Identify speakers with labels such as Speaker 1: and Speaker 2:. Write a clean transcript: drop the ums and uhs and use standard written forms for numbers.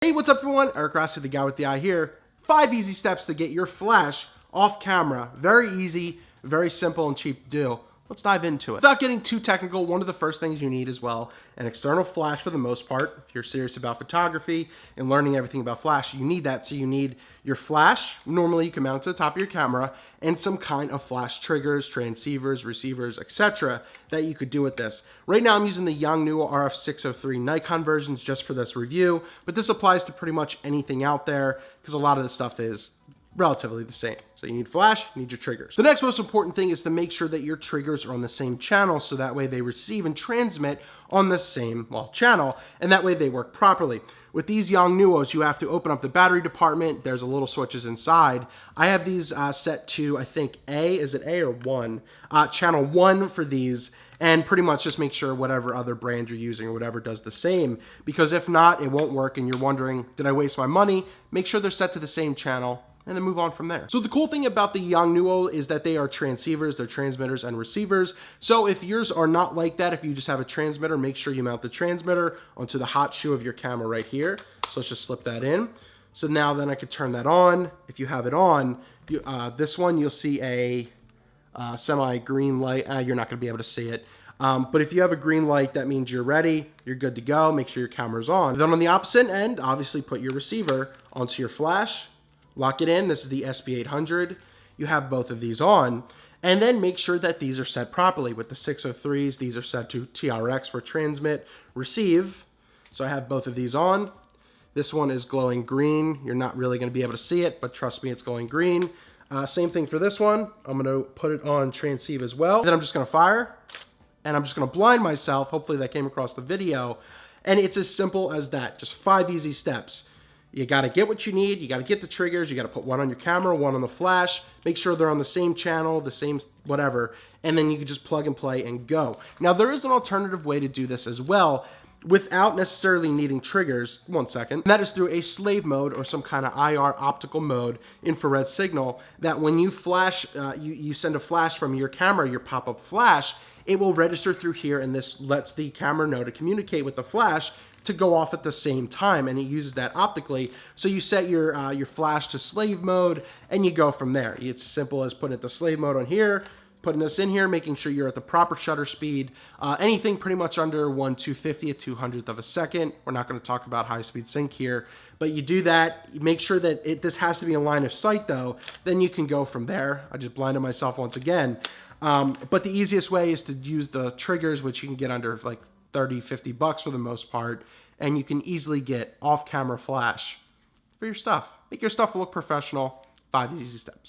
Speaker 1: Hey, what's up everyone? Eric Rossi, the guy with the eye here. 5 easy steps to get your flash off camera. Very easy, very simple and cheap to do. Let's dive into it. Without getting too technical, one of the first things you need as well, an external flash for the most part. If you're serious about photography and learning everything about flash, you need that. So you need your flash. Normally you can mount it to the top of your camera, and some kind of flash triggers, transceivers, receivers, etc. that you could do with this. Right now I'm using the Yongnuo RF603 Nikon versions just for this review, but this applies to pretty much anything out there because a lot of the stuff is relatively the same. So you need flash, you need your triggers. The next most important thing is to make sure that your triggers are on the same channel, so that way they receive and transmit on the same channel, and that way they work properly. With these Yongnuos, you have to open up the battery department. There's a little switches inside. I have these set to, I think A, is it A or 1? Channel 1 for these, and pretty much just make sure whatever other brand you're using or whatever does the same, because if not, it won't work and you're wondering, did I waste my money? Make sure they're set to the same channel, and then move on from there. So the cool thing about the Yongnuo is that they are transceivers, they're transmitters and receivers. So if yours are not like that, if you just have a transmitter, make sure you mount the transmitter onto the hot shoe of your camera right here. So let's just slip that in. So now then I could turn that on. If you have it on, this one you'll see a semi-green light. You're not gonna be able to see it. But if you have a green light, that means you're ready, you're good to go. Make sure your camera's on. Then on the opposite end, obviously put your receiver onto your flash. Lock it in. This is the SB800. You have both of these on, and then make sure that these are set properly. With the 603s, these are set to TRX for transmit, receive. So I have both of these on. This one is glowing green. You're not really going to be able to see it, but trust me, it's glowing green. Same thing for this one. I'm going to put it on transceive as well. Then I'm just going to fire, and I'm just going to blind myself. Hopefully that came across the video. And it's as simple as that. Just 5 easy steps. You got to get what you need. You got to get the triggers. You got to put one on your camera, one on the flash. Make sure they're on the same channel, the same whatever, and then you can just plug and play and go. Now, there is an alternative way to do this as well without necessarily needing triggers. One second. That is through a slave mode or some kind of IR optical mode infrared signal that when you flash, you send a flash from your camera, your pop-up flash, it will register through here, and this lets the camera know to communicate with the flash to go off at the same time, and it uses that optically. So you set your flash to slave mode, and you go from there. It's as simple as putting it to slave mode on here, putting this in here, making sure you're at the proper shutter speed. Anything pretty much under 1/250th, 200th of a second. We're not going to talk about high-speed sync here, but you do that. Make sure that this has to be in line of sight, though. Then you can go from there. I just blinded myself once again. But the easiest way is to use the triggers, which you can get under like 30, 50 bucks for the most part, and you can easily get off-camera flash for your stuff. Make your stuff look professional. 5 easy steps.